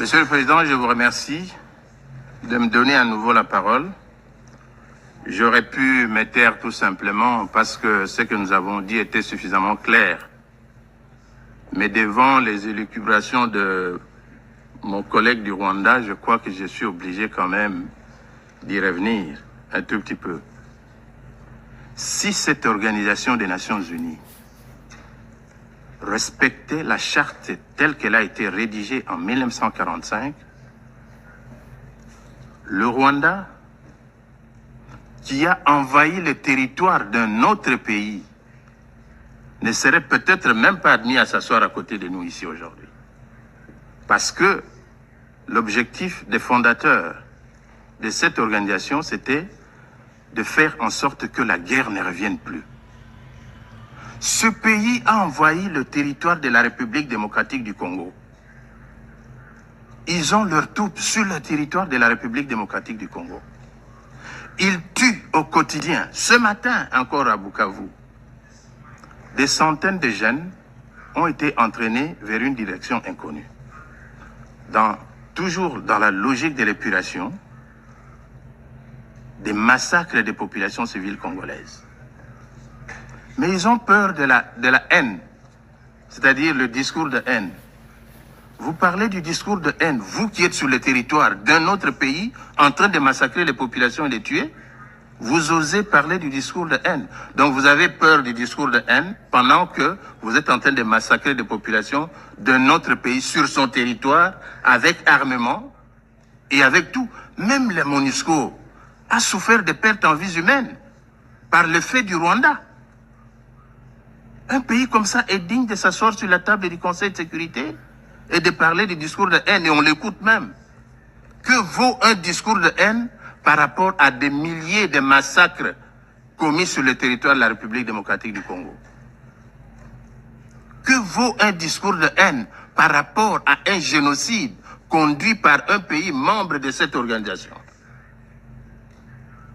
Monsieur le Président, je vous remercie de me donner à nouveau la parole. J'aurais pu me taire tout simplement parce que ce que nous avons dit était suffisamment clair. Mais devant les élucubrations de mon collègue du Rwanda, je crois que je suis obligé quand même d'y revenir un tout petit peu. Si cette organisation des Nations Unies respectait la charte telle qu'elle a été rédigée en 1945, le Rwanda, qui a envahi le territoire d'un autre pays, ne serait peut-être même pas admis à s'asseoir à côté de nous ici aujourd'hui. Parce que l'objectif des fondateurs de cette organisation, c'était de faire en sorte que la guerre ne revienne plus. Ce pays a envahi le territoire de la République démocratique du Congo. Ils ont leurs troupes sur le territoire de la République démocratique du Congo. Ils tuent au quotidien. Ce matin, encore à Bukavu, des centaines de jeunes ont été entraînés vers une direction inconnue. Toujours dans la logique de l'épuration, des massacres des populations civiles congolaises. Mais ils ont peur de la haine, c'est-à-dire le discours de haine. Vous parlez du discours de haine, vous qui êtes sur le territoire d'un autre pays, en train de massacrer les populations et les tuer, vous osez parler du discours de haine. Donc vous avez peur du discours de haine pendant que vous êtes en train de massacrer des populations d'un autre pays sur son territoire, avec armement et avec tout. Même la MONUSCO a souffert de pertes en vies humaines par le fait du Rwanda. Un pays comme ça est digne de s'asseoir sur la table du Conseil de sécurité et de parler du discours de haine, et on l'écoute même. Que vaut un discours de haine par rapport à des milliers de massacres commis sur le territoire de la République démocratique du Congo? Que vaut un discours de haine par rapport à un génocide conduit par un pays membre de cette organisation?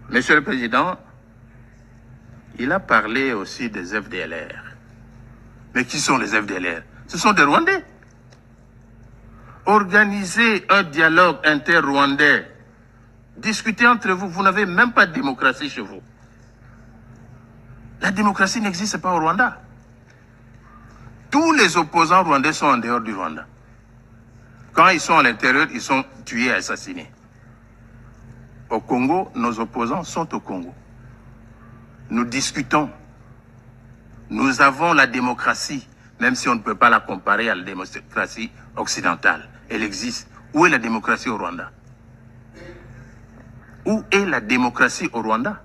Monsieur le Président, il a parlé aussi des FDLR. Mais qui sont les FDLR? Ce sont des Rwandais. Organisez un dialogue inter-rwandais. Discutez entre vous. Vous n'avez même pas de démocratie chez vous. La démocratie n'existe pas au Rwanda. Tous les opposants rwandais sont en dehors du Rwanda. Quand ils sont à l'intérieur, ils sont tués et assassinés. Au Congo, nos opposants sont au Congo. Nous discutons. Nous avons la démocratie, même si on ne peut pas la comparer à la démocratie occidentale. Elle existe. Où est la démocratie au Rwanda? Où est la démocratie au Rwanda?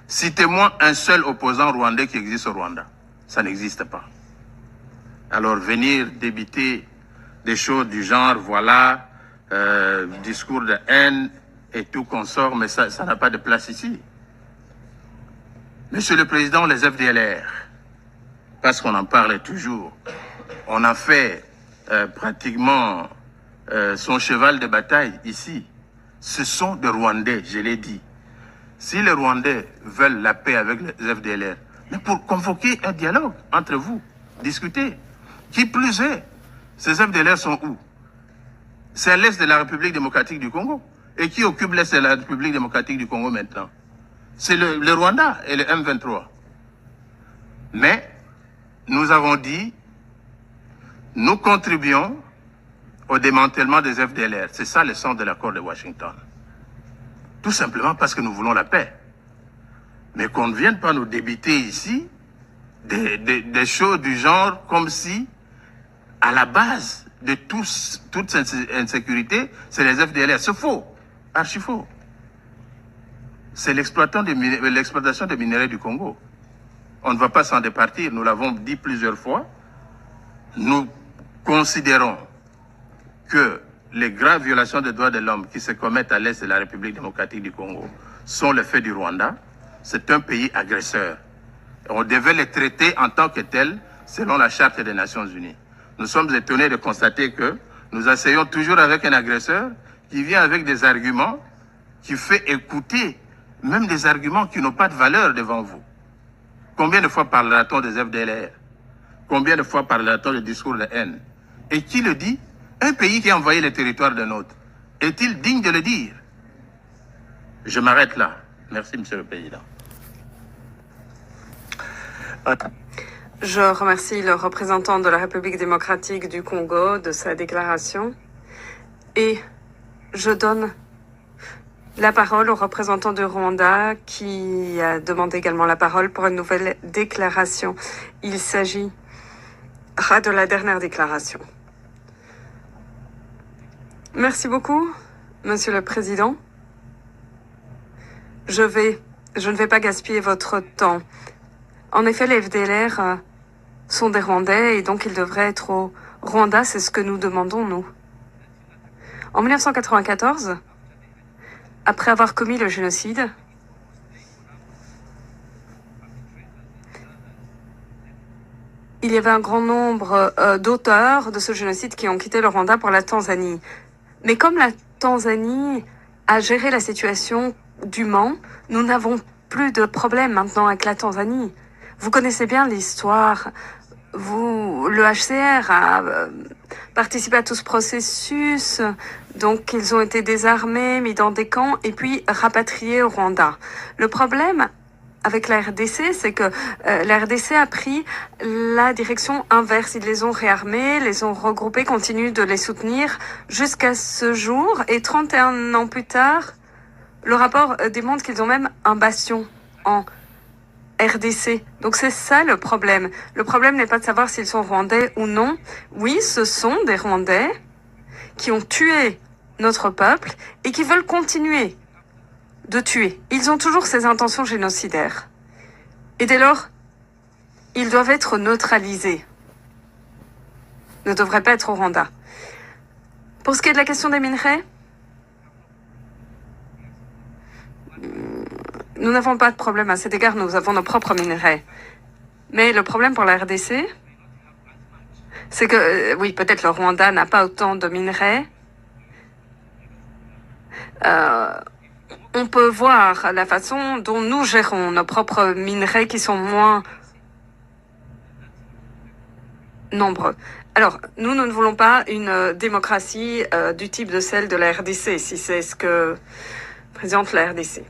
Citez-moi un seul opposant rwandais qui existe au Rwanda. Ça n'existe pas. Alors venir débiter des choses du genre, voilà, discours de haine et tout consort, mais ça n'a pas de place ici. Monsieur le Président, les FDLR, parce qu'on en parle toujours, on a fait pratiquement son cheval de bataille ici. Ce sont des Rwandais, je l'ai dit. Si les Rwandais veulent la paix avec les FDLR, mais pour convoquer un dialogue entre vous, discuter. Qui plus est, ces FDLR sont où? C'est à l'est de la République démocratique du Congo. Et qui occupe l'est de la République démocratique du Congo maintenant? C'est le Rwanda et le M23. Mais nous avons dit, nous contribuons au démantèlement des FDLR. C'est ça le sens de l'accord de Washington. Tout simplement parce que nous voulons la paix. Mais qu'on ne vienne pas nous débiter ici des choses du genre comme si, à la base de toute cette insécurité, c'est les FDLR. C'est faux, archi faux. C'est l'exploitation des minerais du Congo. On ne va pas s'en départir, nous l'avons dit plusieurs fois. Nous considérons que les graves violations des droits de l'homme qui se commettent à l'est de la République démocratique du Congo sont le fait du Rwanda. C'est un pays agresseur. On devait les traiter en tant que tels selon la Charte des Nations Unies. Nous sommes étonnés de constater que nous essayons toujours avec un agresseur qui vient avec des arguments, qui fait écouter même des arguments qui n'ont pas de valeur devant vous. Combien de fois parlera-t-on des FDLR? Combien de fois parlera-t-on du discours de haine? Et qui le dit? Un pays qui a envoyé le territoire d'un autre, est-il digne de le dire? Je m'arrête là. Merci, Monsieur le Président. Je remercie le représentant de la République démocratique du Congo de sa déclaration et je donne la parole au représentant du Rwanda qui a demandé également la parole pour une nouvelle déclaration. Il s'agira de la dernière déclaration. Merci beaucoup, Monsieur le Président. Je ne vais pas gaspiller votre temps. En effet, les FDLR sont des Rwandais et donc ils devraient être au Rwanda, c'est ce que nous demandons, nous. En 1994, après avoir commis le génocide, il y avait un grand nombre d'auteurs de ce génocide qui ont quitté le Rwanda pour la Tanzanie. Mais comme la Tanzanie a géré la situation dûment, nous n'avons plus de problème maintenant avec la Tanzanie. Vous connaissez bien l'histoire. Le HCR a participé à tout ce processus. Donc, ils ont été désarmés, mis dans des camps et puis rapatriés au Rwanda. Le problème avec la RDC, c'est que la RDC a pris la direction inverse. Ils les ont réarmés, les ont regroupés, continuent de les soutenir jusqu'à ce jour. Et 31 ans plus tard, le rapport démontre qu'ils ont même un bastion en RDC. Donc c'est ça le problème. Le problème n'est pas de savoir s'ils sont rwandais ou non. Oui, ce sont des Rwandais qui ont tué notre peuple et qui veulent continuer de tuer. Ils ont toujours ces intentions génocidaires. Et dès lors, ils doivent être neutralisés. Ne devraient pas être au Rwanda. Pour ce qui est de la question des minerais, nous n'avons pas de problème à cet égard, nous avons nos propres minerais. Mais le problème pour la RDC, c'est que, oui, peut-être le Rwanda n'a pas autant de minerais. On peut voir la façon dont nous gérons nos propres minerais qui sont moins nombreux. Alors, nous ne voulons pas une démocratie du type de celle de la RDC, si c'est ce que présente la RDC.